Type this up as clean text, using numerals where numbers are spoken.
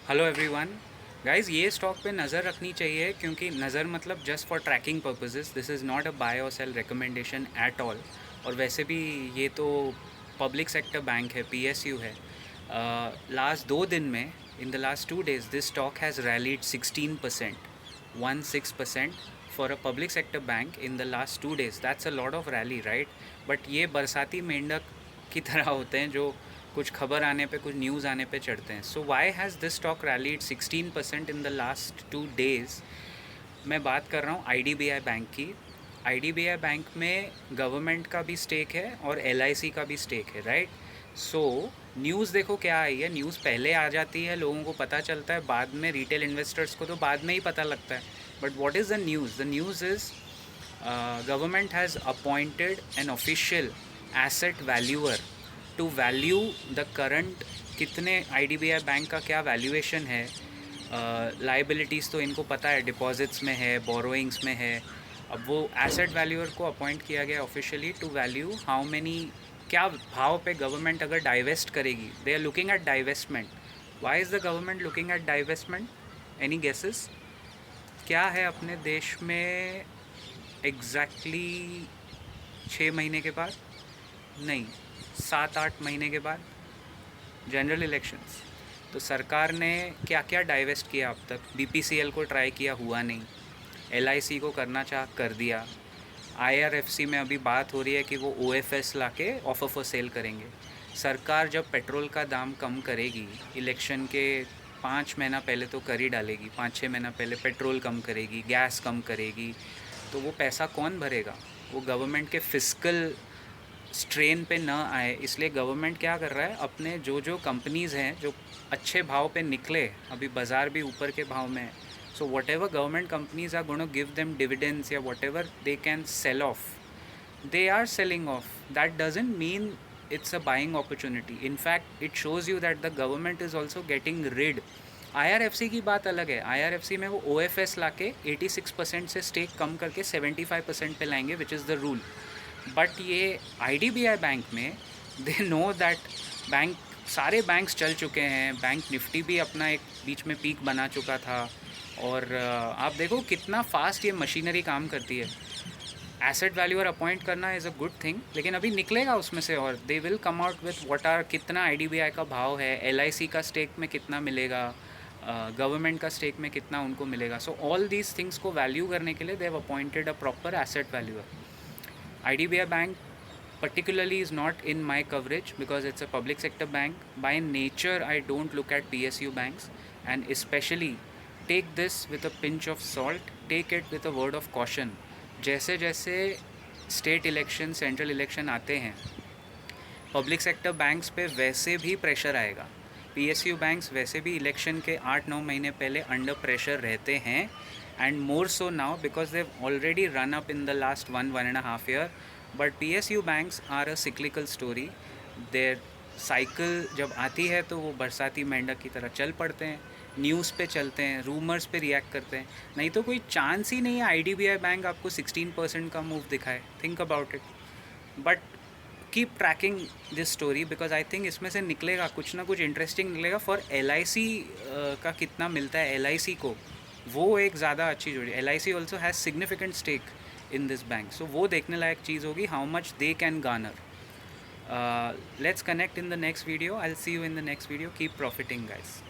Hello everyone. Guys, ये stock पे नज़र रखनी चाहिए क्योंकि नज़र मतलब just for tracking purposes. This is not a buy और सेल रिकमेंडेशन एट ऑल। और वैसे भी ये तो पब्लिक सेक्टर बैंक है, पीएसयू है। लास्ट 2 दिन में, in the last 2 days, this stock has rallied 16%, 16% for a public sector bank in the last 2 days. That's a lot of rally, right? But ये बरसाती मेंढक की तरह होते हैं जो कुछ खबर आने पे, कुछ न्यूज़ आने पे चढ़ते हैं। So why has this stock rallied 16% in the last 2 days? मैं बात कर रहा हूँ आईडीबीआई बैंक की। आईडीबीआई बैंक में गवर्नमेंट का भी स्टेक है और एलआईसी का भी स्टेक है, राइट? सो न्यूज़ देखो क्या आई है। न्यूज़ पहले आ जाती है, लोगों को पता चलता है, बाद में रिटेल इन्वेस्टर्स को तो बाद में ही पता लगता है। But what is the news? The news is government has appointed an official asset valuer to value the current, कितने आईडीबीआई बैंक का क्या वैल्यूएशन है। लाइबिलिटीज़ तो इनको पता है, डिपॉजिट्स में है, बोरोइंग्स में है। अब वो एसेट वैल्यूअर को अपॉइंट किया गया officially to value how many, क्या भाव पे गवर्नमेंट अगर डाइवेस्ट करेगी। They are looking at divestment. Why is the government looking at divestment? Any guesses? क्या है अपने देश में एग्जैक्टली 6 महीने के बाद, नहीं, 7-8 महीने के बाद जनरल इलेक्शंस। तो सरकार ने क्या क्या डाइवेस्ट किया अब तक? बीपीसीएल को ट्राई किया, हुआ नहीं। एलआईसी को करना चाह, कर दिया। आईआरएफसी में अभी बात हो रही है कि वो ओएफएस लाके ऑफर फॉर सेल करेंगे। सरकार जब पेट्रोल का दाम कम करेगी, इलेक्शन के 5 महीना पहले तो कर ही डालेगी, 5-6 महीना पहले पेट्रोल कम करेगी, गैस कम करेगी, तो वो पैसा कौन भरेगा? वो गवर्नमेंट के फिस्कल स्ट्रेन पे न आए, इसलिए गवर्नमेंट क्या कर रहा है, अपने जो जो कंपनीज़ हैं जो अच्छे भाव पे निकले, अभी बाज़ार भी ऊपर के भाव में है, so whatever government companies are gonna give them dividends या whatever they can sell off, they are selling off. That doesn't mean it's a buying opportunity. In fact, it shows you that the government is also getting rid. IRFC की बात अलग है। IRFC में वो OFS लाके 86% से stake कम करके 75% पे लाएंगे, which is the rule. But ये आईडीबीआई बैंक में, दे नो दैट बैंक, सारे बैंक्स चल चुके हैं। बैंक निफ्टी भी अपना एक बीच में पीक बना चुका था। और आप देखो कितना फास्ट ये मशीनरी काम करती है। एसेट वैल्यूअर अपॉइंट करना इज़ अ गुड थिंग, लेकिन अभी निकलेगा उसमें से, और they will come out with what are, कितना आईडीबीआई का भाव है, एलआईसी का स्टेक में कितना मिलेगा, गवर्नमेंट का स्टेक में कितना उनको मिलेगा। सो ऑल दीज थिंग्स को वैल्यू करने के लिए they have appointed a proper asset valuer. IDBI bank particularly is not in my coverage because it's a public sector bank. By nature, I don't look at PSU banks, and especially take this with a pinch of salt, take it with a word of caution. जैसे जैसे state election, central election आते हैं, public sector banks पे वैसे भी pressure आएगा। PSU banks वैसे भी इलेक्शन के 8-9 महीने पहले अंडर प्रेशर रहते हैं, and more so now because they already run up in the last 1-1.5 year. But PSU banks are a cyclical story. Their cycle जब आती है तो वो बरसाती मेंढक की तरह चल पड़ते हैं, न्यूज़ पे चलते हैं, रूमर्स पे रिएक्ट करते हैं। नहीं तो कोई चांस ही नहीं है आईडीबीआई बैंक आपको 16% का मूव दिखाए। Think about it. But keep trekking this story because I think इसमें से निकलेगा कुछ ना कुछ इंटरेस्टिंग निकलेगा। फॉर एलआईसी का कितना मिलता है एलआईसी को, वो एक ज़्यादा अच्छी जोड़ी। LIC also has significant stake in this bank, so वो देखने लायक चीज़ होगी, how much they can garner. Let's connect in the next video. I will see you in the next video. Keep profiting guys.